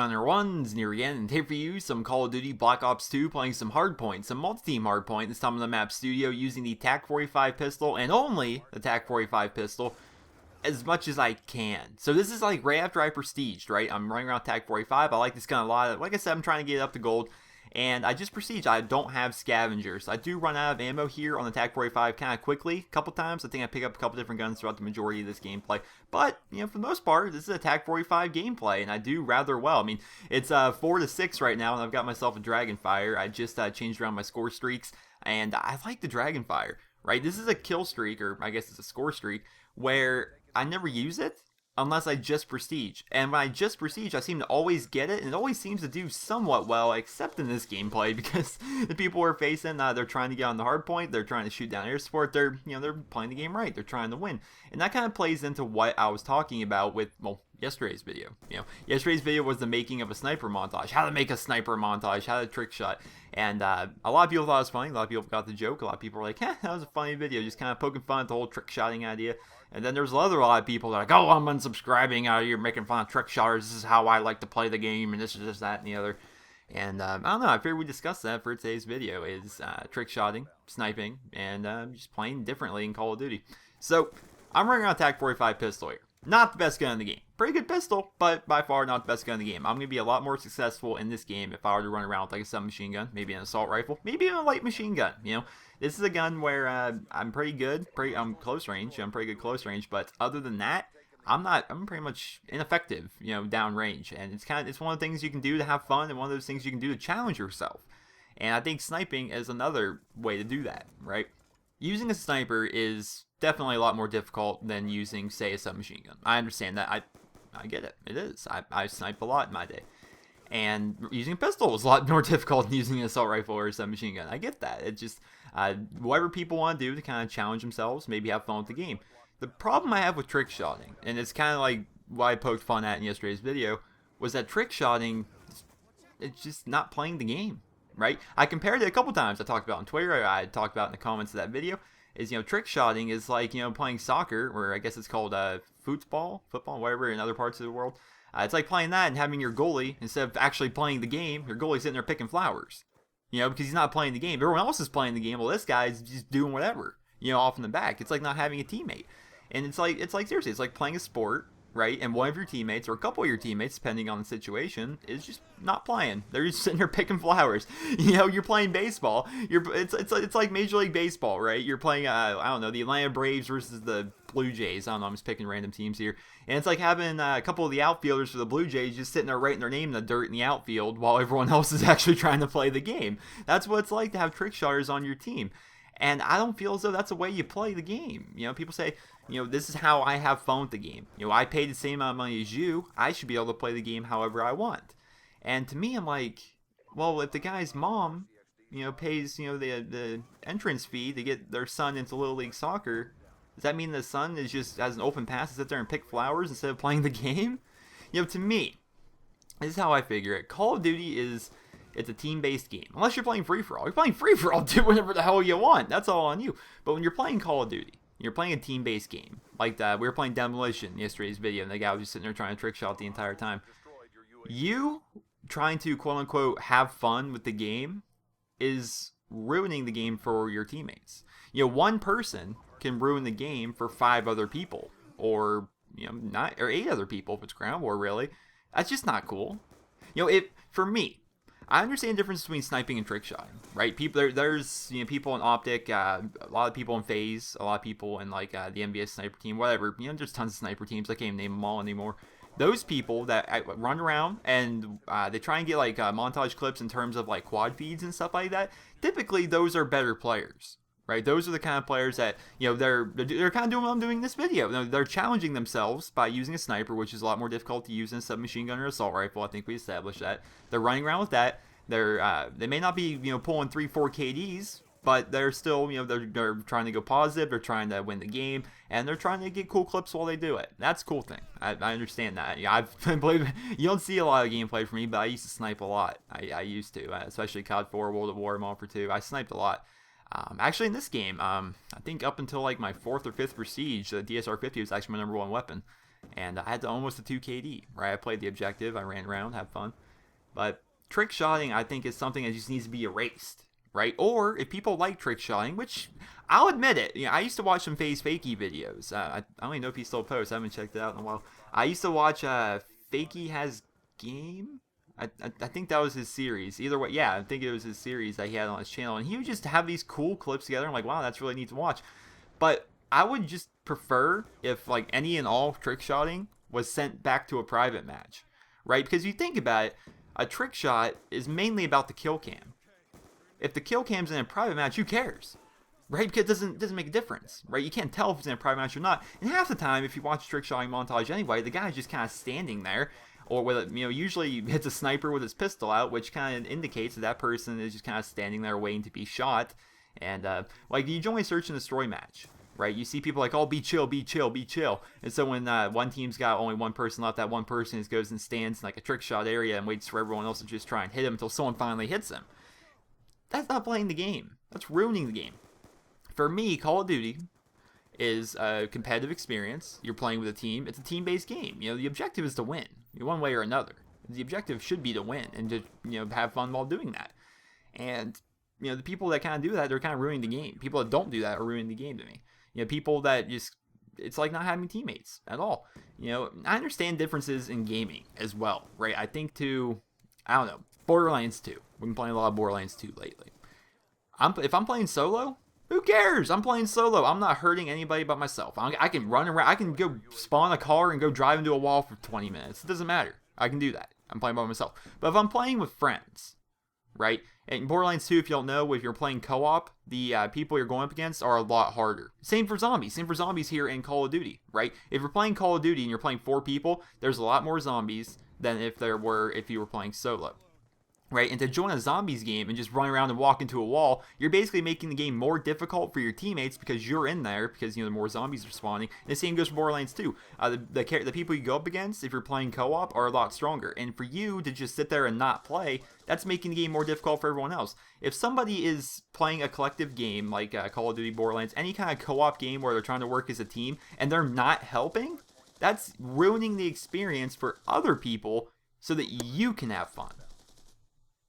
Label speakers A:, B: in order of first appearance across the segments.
A: 901's Nero again, and here for you some Call of Duty Black Ops 2 playing some hardpoint, some multi-team hardpoint, this time on the map studio using the TAC 45 pistol, and only the TAC 45 pistol, as much as I can. So this is like right after I prestiged, right? I'm running around TAC 45, I like this gun a lot. Like I said, I'm trying to get it up to gold. And I just prestige. I don't have scavengers. I do run out of ammo here on the TAC 45 kind of quickly a couple times. I think I pick up a couple different guns throughout the majority of this gameplay. But, you know, for the most part, this is a TAC 45 gameplay, and I do rather well. I mean, it's 4-6 right now, and I've got myself a Dragonfire. I just changed around my score streaks, and I like the Dragonfire, right? This is a kill streak, or I guess it's a score streak, where I never use it unless I just prestige. And when I just prestige, I seem to always get it, and it always seems to do somewhat well, except in this gameplay, because the people we're facing, they're trying to get on the hard point, they're trying to shoot down air support, they're playing the game right, they're trying to win. And that kind of plays into what I was talking about with, well, yesterday's video. Yesterday's video was the making of a sniper montage, how to make a sniper montage, how to trick shot. And a lot of people thought it was funny, a lot of people got the joke, a lot of people were like, that was a funny video, just kind of poking fun at the whole trick shotting idea. And then there's a lot of people that are like, oh, I'm unsubscribing, you're making fun of Trickshotters, this is how I like to play the game, and this is this, that, and the other. And I don't know, I figured we discussed that for today's video, is trick-shotting, sniping, and just playing differently in Call of Duty. So, I'm running around a TAC 45 pistol here. Not the best gun in the game. Pretty good pistol, but by far not the best gun in the game. I'm going to be a lot more successful in this game if I were to run around with like a submachine gun, maybe an assault rifle, maybe even a light machine gun, This is a gun where I'm pretty good, I'm close range, I'm pretty good close range, but other than that, I'm pretty much ineffective, down range. And it's one of the things you can do to have fun, and one of those things you can do to challenge yourself. And I think sniping is another way to do that, right? Using a sniper is definitely a lot more difficult than using, say, a submachine gun. I understand that. I get it. It is. I sniped a lot in my day. And using a pistol is a lot more difficult than using an assault rifle or a submachine gun. I get that. It's just whatever people want to do to kind of challenge themselves, maybe have fun with the game. The problem I have with trick-shotting, and it's kind of like what I poked fun at in yesterday's video, was that trick-shotting, it's just not playing the game, right? I compared it a couple times. I talked about it on Twitter. I talked about it in the comments of that video. Is, trick-shotting is like, playing soccer, or I guess it's called football, whatever, in other parts of the world. It's like playing that and having your goalie, instead of actually playing the game, your goalie's sitting there picking flowers. Because he's not playing the game. Everyone else is playing the game. Well, this guy's just doing whatever, off in the back. It's like not having a teammate. And it's like seriously, it's like playing a sport, right? And one of your teammates, or a couple of your teammates, depending on the situation, is just not playing. They're just sitting there picking flowers. You're playing baseball. It's like Major League Baseball, right? You're playing, I don't know, the Atlanta Braves versus the Blue Jays. I don't know, I'm just picking random teams here. And it's like having a couple of the outfielders for the Blue Jays just sitting there writing their name in the dirt in the outfield while everyone else is actually trying to play the game. That's what it's like to have trick-shotters on your team. And I don't feel as though that's the way you play the game. People say, this is how I have fun with the game. I pay the same amount of money as you. I should be able to play the game however I want. And to me, I'm like, well, if the guy's mom, pays, the entrance fee to get their son into Little League Soccer, does that mean the son is just has an open pass to sit there and pick flowers instead of playing the game? To me, this is how I figure it. Call of Duty it's a team-based game. Unless you're playing free-for-all. You're playing free-for-all, do whatever the hell you want. That's all on you. But when you're playing Call of Duty, you're playing a team-based game. Like that, we were playing Demolition in yesterday's video, and the guy was just sitting there trying to trick shot the entire time. You trying to, quote-unquote, have fun with the game is ruining the game for your teammates. One person can ruin the game for 5 other people. Or, 8 other people if it's ground war, really. That's just not cool. For me, I understand the difference between sniping and trick shotting, right? There's people in Optic, a lot of people in FaZe, a lot of people in like the MBS sniper team, whatever. There's tons of sniper teams. I can't even name them all anymore. Those people that run around and they try and get like montage clips in terms of like quad feeds and stuff like that. Typically, those are better players, right? Those are the kind of players that they're kind of doing what I'm doing in this video. They're challenging themselves by using a sniper, which is a lot more difficult to use than a submachine gun or assault rifle. I think we established that. They're running around with that. They may not be pulling 3-4 KDs, but they're still they're trying to go positive. They're trying to win the game, and they're trying to get cool clips while they do it. That's a cool thing. I understand that. You don't see a lot of gameplay from me, but I used to snipe a lot. I used to, especially COD 4, World at War, Modern Warfare 2. I sniped a lot. Actually, in this game, I think up until like my 4th or 5th Prestige, the DSR-50 was actually my #1 weapon. and I had almost a 2 KD, right? I played the objective, I ran around, had fun. But trick shotting, I think, is something that just needs to be erased, right? Or if people like trick shotting, which I'll admit it, I used to watch some FaZe Fakey videos. I don't even know if he still posts. I haven't checked it out in a while. I used to watch Fakey Has Game. I think that was his series. Either way, yeah, I think it was his series that he had on his channel, and he would just have these cool clips together. I'm like, wow, that's really neat to watch. But I would just prefer if like any and all trick shotting was sent back to a private match, right? Because you think about it, a trick shot is mainly about the kill cam. If the kill cam's in a private match, who cares? Right? Because it doesn't make a difference, right? You can't tell if it's in a private match or not. And half the time, if you watch a trick shotting montage anyway, the guy's just kind of standing there, or with it, usually hits a sniper with his pistol out, which kind of indicates that that person is just kind of standing there waiting to be shot. And like you join a search and destroy match, right? You see people like, oh, be chill, be chill, be chill. And so when one team's got only one person left, that one person just goes and stands in like a trick shot area and waits for everyone else to just try and hit him until someone finally hits him. That's not playing the game. That's ruining the game. For me, Call of Duty is a competitive experience. You're playing with a team. It's a team-based game. The objective is to win, one way or another. The objective should be to win and to have fun while doing that. And the people that kind of do that, they're kind of ruining the game. People that don't do that are ruining the game to me. People that just, it's like not having teammates at all. I understand differences in gaming as well, right? I think I don't know, Borderlands 2. We've been playing a lot of Borderlands 2 lately. If I'm playing solo, who cares? I'm playing solo. I'm not hurting anybody but myself. I can run around. I can go spawn a car and go drive into a wall for 20 minutes. It doesn't matter. I can do that. I'm playing by myself. But if I'm playing with friends, right? And in Borderlands 2, if you don't know, if you're playing co-op, the people you're going up against are a lot harder. Same for zombies. Same for zombies here in Call of Duty, right? If you're playing Call of Duty and you're playing 4 people, there's a lot more zombies than if you were playing solo. Right, and to join a zombies game and just run around and walk into a wall, you're basically making the game more difficult for your teammates because you're in there because the more zombies are spawning. And the same goes for Borderlands 2. The people you go up against, if you're playing co-op, are a lot stronger. And for you to just sit there and not play, that's making the game more difficult for everyone else. If somebody is playing a collective game like Call of Duty, Borderlands, any kind of co-op game where they're trying to work as a team and they're not helping, that's ruining the experience for other people so that you can have fun.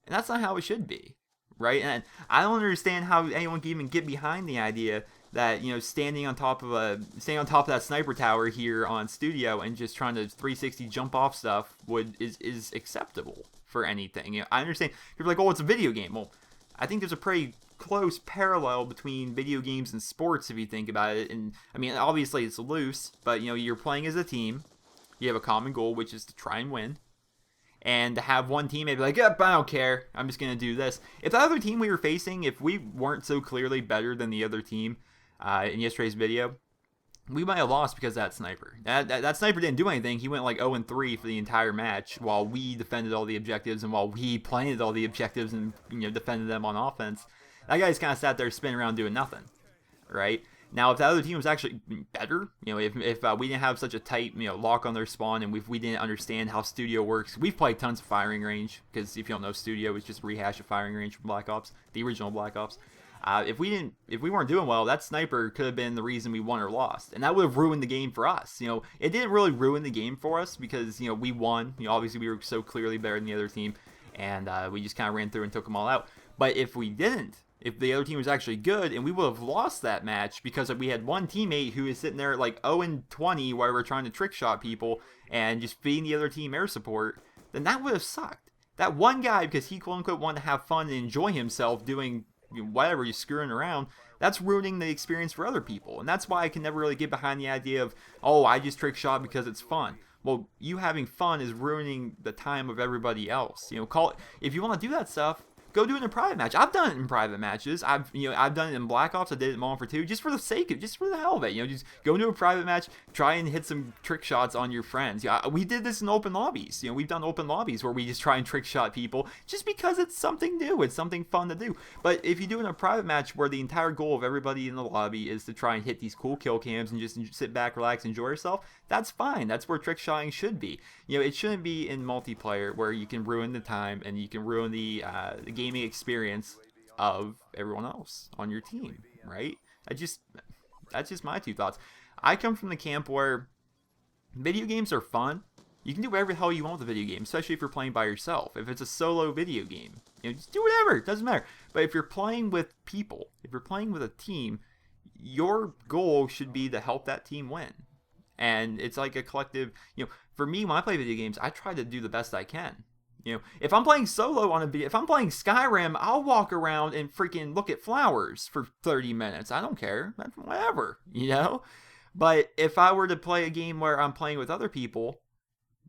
A: And that's not how it should be, right? And I don't understand how anyone can even get behind the idea that standing on top of that sniper tower here on studio and just trying to 360 jump off stuff is acceptable for anything. I understand people are like, oh, it's a video game. Well, I think there's a pretty close parallel between video games and sports if you think about it. And I mean, obviously it's loose, but you're playing as a team. You have a common goal, which is to try and win. And to have one teammate be like, yep, I don't care, I'm just going to do this. If the other team we were facing, if we weren't so clearly better than the other team in yesterday's video, we might have lost because of that sniper. That sniper didn't do anything. He went like 0-3 for the entire match while we defended all the objectives and while we planted all the objectives and defended them on offense. That guy's kind of sat there spinning around doing nothing, right? Now, if the other team was actually better, if we didn't have such a tight, lock on their spawn, and if we didn't understand how Studio works, we've played tons of firing range, because if you don't know, Studio is just a rehash of firing range from Black Ops, the original Black Ops. If we weren't doing well, that sniper could have been the reason we won or lost, and that would have ruined the game for us. It didn't really ruin the game for us because we won. Obviously we were so clearly better than the other team, and we just kind of ran through and took them all out. But if we didn't, if the other team was actually good, and we would have lost that match because we had one teammate who is sitting there at like 0-20 while we're trying to trick shot people and just feeding the other team air support, then that would have sucked. That one guy, because he quote unquote wanted to have fun and enjoy himself doing whatever, he's screwing around, that's ruining the experience for other people. And that's why I can never really get behind the idea of, oh, I just trick shot because it's fun. Well, you having fun is ruining the time of everybody else. If you want to do that stuff, go do it in a private match. I've done it in private matches. I've done it in Black Ops. I did it in Modern Warfare 2, just for the sake of, just for the hell of it. Just go into a private match, try and hit some trick shots on your friends. We did this in open lobbies. We've done open lobbies where we just try and trick shot people just because it's something new. It's something fun to do. But if you do it in a private match where the entire goal of everybody in the lobby is to try and hit these cool kill cams and just sit back, relax, enjoy yourself, that's fine. That's where trick shotting should be. It shouldn't be in multiplayer where you can ruin the time and you can ruin the gaming experience of everyone else on your team, right? That's just my two thoughts. I come from the camp where Video games are fun. You can do whatever the hell you want with a video game, especially if you're playing by yourself. If it's a solo video game, just do whatever. It doesn't matter. But if you're playing with people, if you're playing with a team, your goal should be to help that team win. And it's like a collective, for me, when I play video games, I try to do the best I can. If I'm playing solo on a video, if I'm playing Skyrim, I'll walk around and freaking look at flowers for 30 minutes. I don't care. Whatever, But if I were to play a game where I'm playing with other people,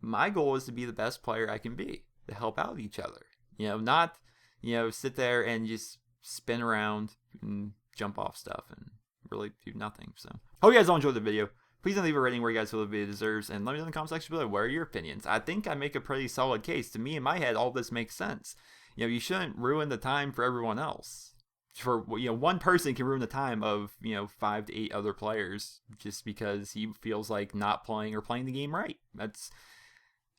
A: my goal is to be the best player I can be, to help out each other. Not, sit there and just spin around and jump off stuff and really do nothing. So, hope you guys all enjoyed the video. Please don't leave a rating where you guys feel the video deserves, and let me know in the comment section below, what are your opinions? I think I make a pretty solid case. To me, in my head, all this makes sense. You shouldn't ruin the time for everyone else. For one person can ruin the time of 5 to 8 other players just because he feels like not playing or playing the game right. That's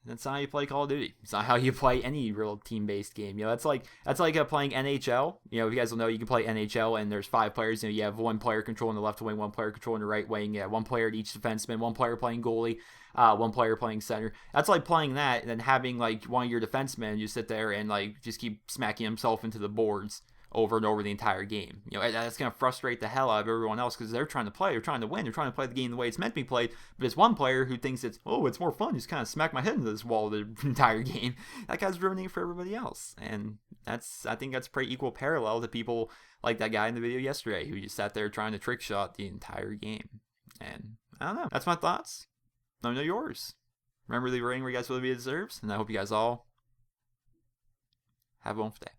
A: not how you play Call of Duty. It's not how you play any real team-based game. That's like playing NHL. If you guys will know, you can play NHL and there's 5 players. You have one player controlling the left wing, one player controlling the right wing. One player at each defenseman, one player playing goalie, one player playing center. That's like playing that and then having like one of your defensemen just sit there and like just keep smacking himself into the boards over and over the entire game. That's going to frustrate the hell out of everyone else because they're trying to play, they're trying to win, they're trying to play the game the way it's meant to be played, but it's one player who thinks it's more fun, just kind of smack my head into this wall the entire game. That guy's ruining it for everybody else. And I think that's pretty equal parallel to people like that guy in the video yesterday who just sat there trying to trick shot the entire game. And I don't know. That's my thoughts. Let me know yours. Remember the rating where you guys feel the video deserves, and I hope you guys all have a wonderful day.